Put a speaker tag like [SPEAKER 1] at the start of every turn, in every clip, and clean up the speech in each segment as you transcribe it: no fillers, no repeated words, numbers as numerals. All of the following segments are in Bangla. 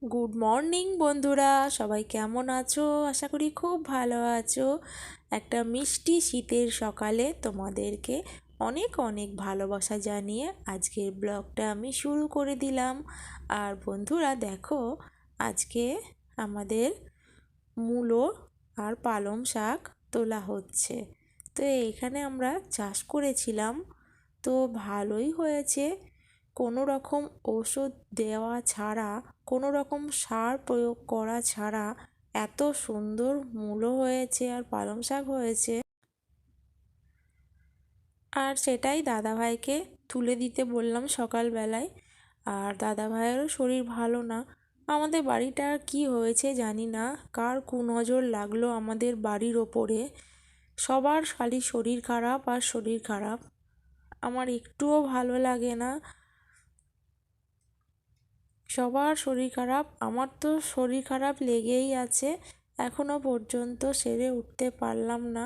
[SPEAKER 1] গুড মর্নিং বন্ধুরা, সবাই কেমন আছো? আশা করি খুব ভালো আছো। একটা মিষ্টি শীতের সকালে তোমাদেরকে অনেক অনেক ভালোবাসা জানিয়ে আজকের ব্লগটা আমি শুরু করে দিলাম। আর বন্ধুরা দেখো, আজকে আমাদের মূলো আর পালং শাক তোলা হচ্ছে। তো এখানে আমরা চাষ করেছিলাম, তো ভালোই হয়েছে। কোনো রকম ওষুধ দেওয়া ছাড়া, কোনো রকম সার প্রয়োগ করা ছাড়া এত সুন্দর মূলো হয়েছে আর পালং শাক হয়েছে। আর সেটাই দাদাভাইকে তুলে দিতে বললাম সকালবেলায়। আর দাদাভাইয়েরও শরীর ভালো না। আমাদের বাড়িটা আর কী হয়েছে জানি না, কার কুনজর লাগলো আমাদের বাড়ির ওপরে। সবার খালি শরীর খারাপ আর শরীর খারাপ। আমার একটুও ভালো লাগে না, সবার শরীর খারাপ। আমার তো শরীর খারাপ লেগেই আছে, এখনো পর্যন্ত সেরে উঠতে পারলাম না।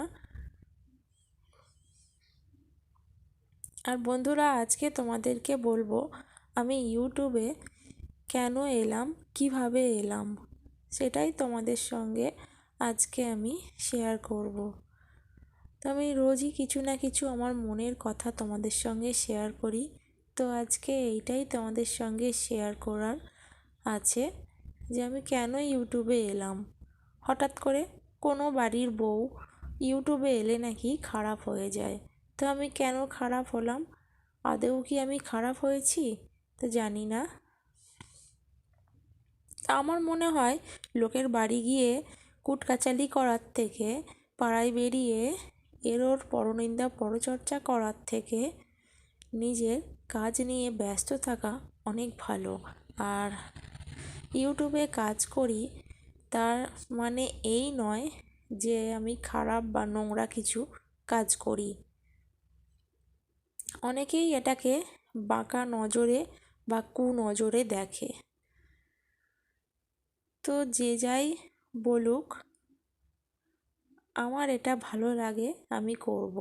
[SPEAKER 1] আর বন্ধুরা, আজকে তোমাদেরকে বলবো আমি ইউটিউবে কেন এলাম, কিভাবে এলাম, সেটাই তোমাদের সঙ্গে আজকে আমি শেয়ার করব। তো আমি রোজই কিছু না কিছু আমার মনের কথা তোমাদের সঙ্গে শেয়ার করি। তো আজকে এইটাই তোমাদের সঙ্গে শেয়ার করার আছে যে আমি কেন ইউটিউবে এলাম। হঠাৎ করে কোনো বাড়ির বউ ইউটিউবে এলে নাকি খারাপ হয়ে যায়। তো আমি কেন খারাপ হলাম? আদৌ কি আমি খারাপ হয়েছি? তো জানি না। তা আমার মনে হয় লোকের বাড়ি গিয়ে কুটকাচালি করার থেকে, পাড়ায় বেরিয়ে এর ওর পরনিন্দা পরচর্চা করার থেকে নিজের কাজ নিয়ে ব্যস্ত থাকা অনেক ভালো। আর ইউটিউবে কাজ করি তার মানে এই নয় যে আমি খারাপ বা নোংরা কিছু কাজ করি। অনেকেই এটাকে বাঁকা নজরে বা কুনজরে দেখে। তো যে যাই বলুক, আমার এটা ভালো লাগে, আমি করব,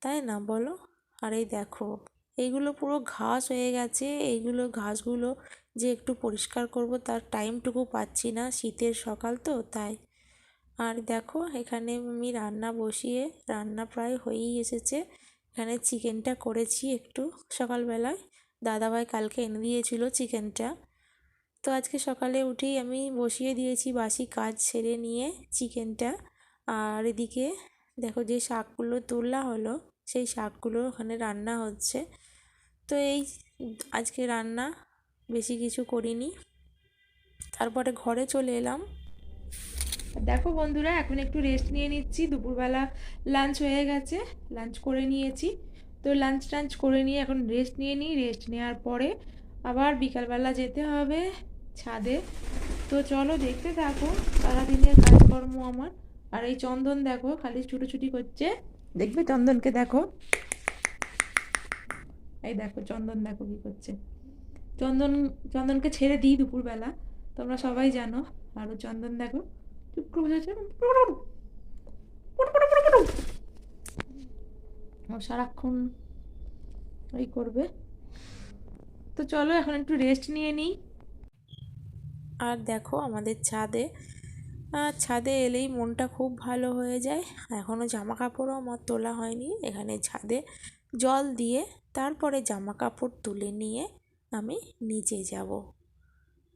[SPEAKER 1] তাই না বলো? আর এই দেখো, এইগুলো পুরো ঘাস হয়ে গেছে। এইগুলো ঘাসগুলো যে একটু পরিষ্কার করব তার টাইমটুকু পাচ্ছি না, শীতের সকাল তো তাই। আর দেখো, এখানে আমি রান্না বসিয়ে, রান্না প্রায় হয়েই এসেছে। এখানে চিকেনটা করেছি একটু সকালবেলায়, দাদাভাই কালকে এনে দিয়েছিল চিকেনটা। তো আজকে সকালে উঠেই আমি বসিয়ে দিয়েছি বাসি কাজ সেরে নিয়ে চিকেনটা। আর এদিকে দেখো, যে শাকগুলো তোলা হলো সেই শাকগুলো ওখানে রান্না হচ্ছে। তো এই আজকে রান্না বেশি কিছু করিনি। তারপরে ঘরে চলে এলাম। দেখো বন্ধুরা, এখন একটু রেস্ট নিয়ে নিচ্ছি। দুপুরবেলা লাঞ্চ হয়ে গেছে, লাঞ্চ করে নিয়েছি। তো লাঞ্চ টাঞ্চ করে নিয়ে এখন রেস্ট নিয়ে নিই। রেস্ট নেওয়ার পরে আবার বিকালবেলা যেতে হবে ছাদে। তো চলো দেখতে থাকো সারাদিনের কাজকর্ম আমার। আর এই চন্দন দেখো খালি ছুটোছুটি করছে, দেখবে চন্দনকে দেখো, এই দেখো চন্দন দেখো কি করছে। চন্দন, চন্দনকে ছেড়ে দিই দুপুরবেলা, তোমরা সবাই জানো। আরও চন্দন দেখো চুপ করে বসেছে, ও সারাক্ষণ ওই করবে। তো চলো এখন একটু রেস্ট নিয়ে নিই। আর দেখো আমাদের ছাদে, ছাদে এলেই মনটা খুব ভালো হয়ে যায়। এখনও জামা কাপড়ও আমার তোলা হয়নি। এখানে ছাদে জল দিয়ে তারপরে জামা কাপড় তুলে নিয়ে আমি নিচে যাব।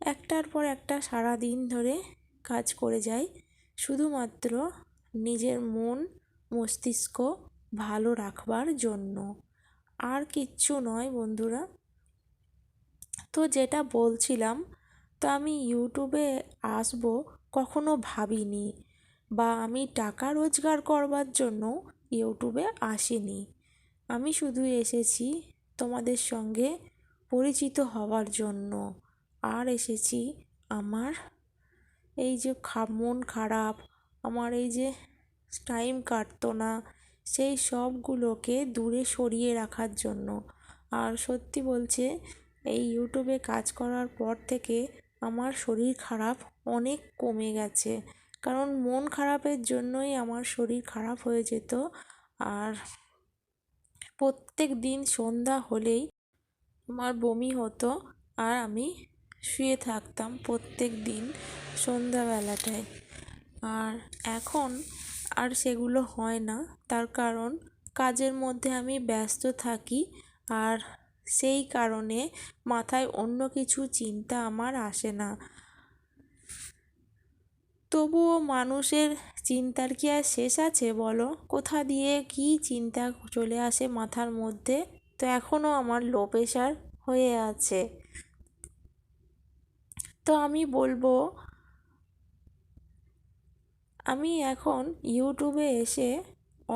[SPEAKER 1] একটার পর একটা সারা দিন ধরে কাজ করে যাই শুধুমাত্র নিজের মন মস্তিষ্ক ভালো রাখবার জন্য, আর কিচ্ছু নয় বন্ধুরা। তো যেটা বলছিলাম, তো আমি ইউটিউবে আসবো কখনো ভাবিনি, বা আমি টাকা রোজগার করবার জন্য ইউটিউবে আসিনি। আমি শুধু এসেছি তোমাদের সঙ্গে পরিচিত হওয়ার জন্য। আর এসেছি আমার এই যে মন খারাপ, আমার এই যে টাইম কাটতো না, সেই সবগুলোকে দূরে সরিয়ে রাখার জন্য। আর সত্যি বলছে, এই ইউটিউবে কাজ করার পর থেকে আমার শরীর খারাপ অনেক কমে গেছে। কারণ মন খারাপের জন্যই আমার শরীর খারাপ হয়ে যেত। আর প্রত্যেক দিন সন্ধ্যা হলেই আমার বমি হতো আর আমি শুয়ে থাকতাম প্রত্যেক দিন সন্ধ্যাবেলাটায়। আর এখন আর সেগুলো হয় না, তার কারণ কাজের মধ্যে আমি ব্যস্ত থাকি, আর সেই কারণে মাথায় অন্য কিছু চিন্তা আমার আসে না। তবুও মানুষের চিন্তার কি আর শেষ আছে বলো? কোথা দিয়ে কি চিন্তা চলে আসে মাথার মধ্যে। তো এখনও আমার লো প্রেশার হয়ে আছে। তো আমি বলবো, আমি এখন ইউটিউবে এসে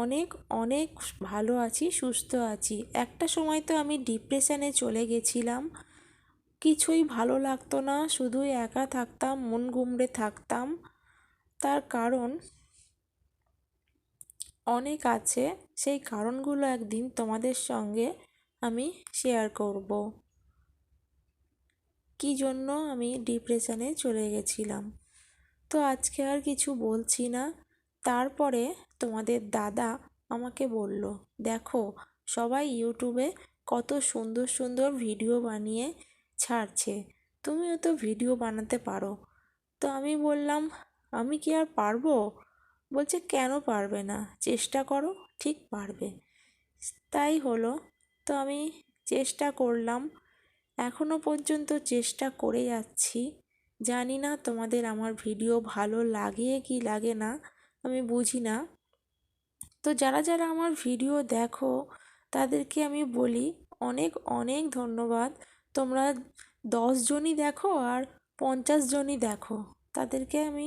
[SPEAKER 1] অনেক অনেক ভালো আছি, সুস্থ আছি। একটা সময় তো আমি ডিপ্রেশনে চলে গেছিলাম, কিছুই ভালো লাগতো না, শুধুই একা থাকতাম, মন গুমড়ে থাকতাম। তার কারণ অনেক আছে, সেই কারণগুলো একদিন তোমাদের সঙ্গে আমি শেয়ার করব, কী জন্য আমি ডিপ্রেশনে চলে গেছিলাম। তো আজকে আর কিছু বলছি না। তারপরে তোমাদের দাদা আমাকে বলল, দেখো সবাই ইউটিউবে কত সুন্দর সুন্দর ভিডিও বানিয়ে ছাড়ছে, তুমিও তো ভিডিও বানাতে পারো। তো আমি বললাম, আমি কি আর পারবো? বলছে, কেন পারবে না, চেষ্টা করো, ঠিক পারবে। তাই হলো। তো আমি চেষ্টা করলাম, এখনো পর্যন্ত চেষ্টা করে যাচ্ছি। জানি না তোমাদের আমার ভিডিও ভালো লাগে কি লাগে না, আমি বুঝি না। তো যারা যারা আমার ভিডিও দেখো তাদেরকে আমি বলি অনেক অনেক ধন্যবাদ। তোমরা 10 জনই দেখো আর 50 জনই দেখো, তাদেরকে আমি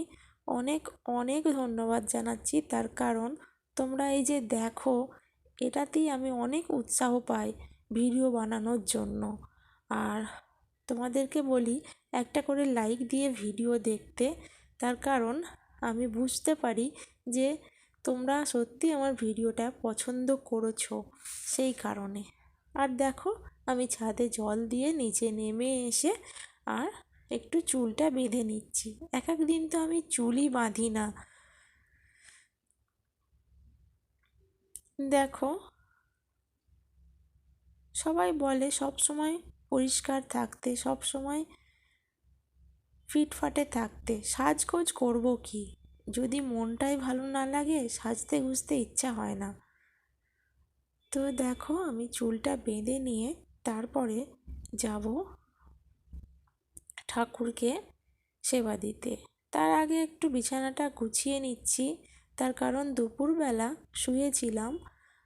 [SPEAKER 1] অনেক অনেক ধন্যবাদ জানাচ্ছি। তার কারণ তোমরা এই যে দেখো, এটাতেই আমি অনেক উৎসাহ পাই ভিডিও বানানোর জন্য। আর তোমাদেরকে বলি একটা করে লাইক দিয়ে ভিডিও দেখতে, তার কারণ আমি বুঝতে পারি যে তোমরা সত্যি আমার ভিডিওটা পছন্দ করেছো, সেই কারণে। আর দেখো, আমি ছাদে জল দিয়ে নিচে নেমে এসে আর একটু চুলটা বেঁধে নিচ্ছি। এক এক দিন তো আমি চুলই বাঁধি না। দেখো, সবাই বলে সব সময় পরিষ্কার থাকতে, সব সময় ফিটফাটে থাকতে। সাজগোজ করবো কি, যদি মনটাই ভালো না লাগে সাজতে গুজতে ইচ্ছা হয় না। তো দেখো, আমি চুলটা বেঁধে নিয়ে তারপরে যাব ঠাকুরকে সেবা দিতে। তার আগে একটু বিছানাটা গুছিয়ে নিচ্ছি, তার কারণ দুপুরবেলা শুয়েছিলাম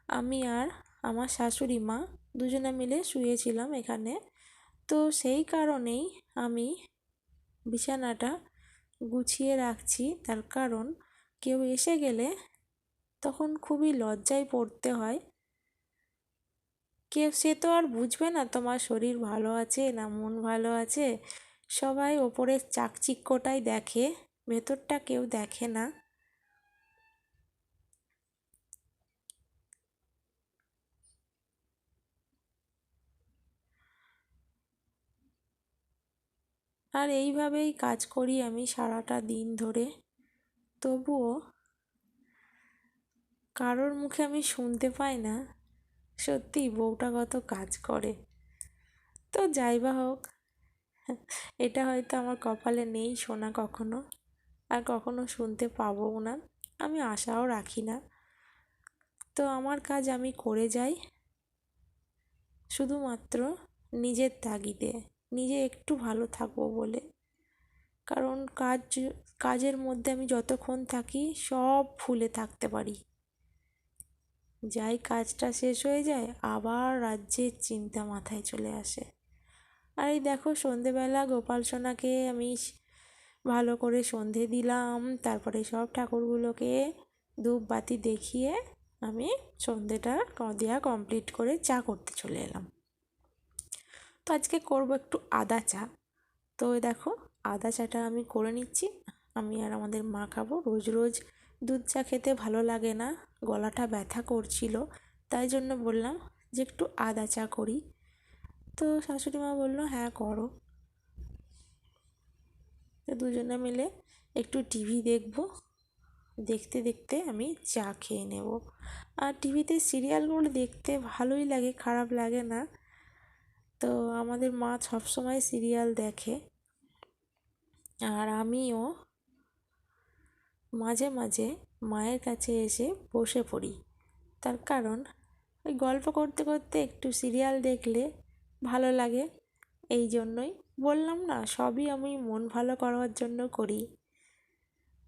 [SPEAKER 1] আমি আর আমার শাশুড়ি মা, দুজনে মিলে শুয়েছিলাম এখানে। তো সেই কারণেই আমি বিছানাটা গুছিয়ে রাখছি, তার কারণ কেউ এসে গেলে তখন খুবই লজ্জায় পড়তে হয়। সে তো আর বুঝবে না তোমার শরীর ভালো আছে না মন ভালো আছে, সবাই ওপরের চাকচিক্যটাই দেখে, ভেতরটা কেউ দেখে না। আর এইভাবেই কাজ করি আমি সারাটা দিন ধরে। তবুও কারোর মুখে আমি শুনতে পাই না সত্যি বউটা কত কাজ করে। তো যাই বা হোক, এটা হয়তো আমার কপালে নেই শোনা কখনো, আর কখনো শুনতে পাবও না, আমি আশাও রাখি না। তো আমার কাজ আমি করে যাই শুধুমাত্র নিজের তাগিদে, নিজে একটু ভালো থাকবো বলে। কারণ কাজের মধ্যে আমি যতক্ষণ থাকি সব ভুলে থাকতে পারি, যাই কাজটা শেষ হয়ে যায় আবার রাজ্যের চিন্তা মাথায় চলে আসে। আর এই দেখো, সন্ধেবেলা গোপাল সোনাকে আমি ভালো করে সন্ধে দিলাম, তারপরে সব ঠাকুরগুলোকে ধূপ বাতি দেখিয়ে আমি সন্ধেটা দেওয়া কমপ্লিট করে চা করতে চলে এলাম। তো আজকে করব একটু আদা চা। তো দেখো, আদা চাটা আমি করে নিচ্ছি, আমি আর আমাদের মা খাবো। রোজ রোজ দুধ চা খেতে ভালো লাগে না, গলাটা ব্যথা করছিল, তাই জন্য বললাম যে একটু আদা চা করি। তো শাশুড়ি মা বললো, হ্যাঁ করো। তো দুজনে মিলে একটু টিভি দেখব, দেখতে দেখতে আমি চা খেয়ে নেব। আর টিভিতে সিরিয়ালগুলো দেখতে ভালোই লাগে, খারাপ লাগে না। তো আমাদের মা সবসময় সিরিয়াল দেখে, আর আমিও মাঝে মাঝে মায়ের কাছে এসে বসে পড়ি। তার কারণ ওই গল্প করতে করতে একটু সিরিয়াল দেখলে ভালো লাগে। এই জন্যই বললাম না, সবই আমি মন ভালো করার জন্য করি।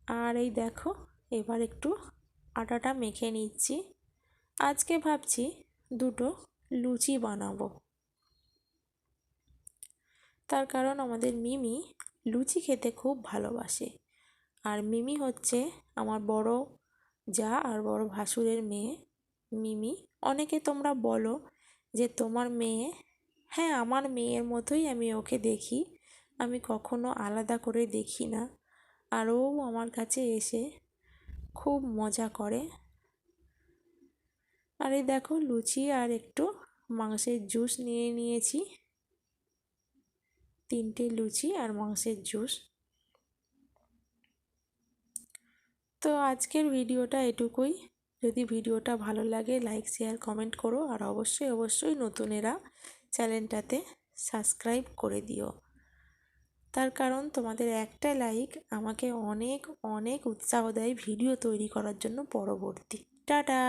[SPEAKER 1] আর এই দেখো, এবার একটু আটাটা মেখে নিচ্ছি। আজকে ভাবছি দুটো লুচি বানাবো। তার কারণ আমাদের মিমি লুচি খেতে খুব ভালোবাসে। আর মিমি হচ্ছে আমার বড় জা আর বড় ভাসুরের মেয়ে মিমি। অনেকে তোমরা বলো যে তোমার মেয়ে। হ্যাঁ, আমার মেয়ের মতোই আমি ওকে দেখি, আমি কখনো আলাদা করে দেখি না। আর ও আমার কাছে এসে খুব মজা করে। আর এই দেখো, লুচি আর একটু মাংসের জুস নিয়ে নিয়েছি। 3টে লুচি আর মাংসের জুস। তো আজকের ভিডিওটা এটুকুই। যদি ভিডিওটা ভালো লাগে লাইক শেয়ার কমেন্ট করো, আর অবশ্যই অবশ্যই নতুনেরা চ্যানেলটাতে সাবস্ক্রাইব করে দিও। তার কারণ তোমাদের একটা লাইক আমাকে অনেক অনেক উৎসাহ দেয় ভিডিও তৈরি করার জন্য পরবর্তী। টাটা।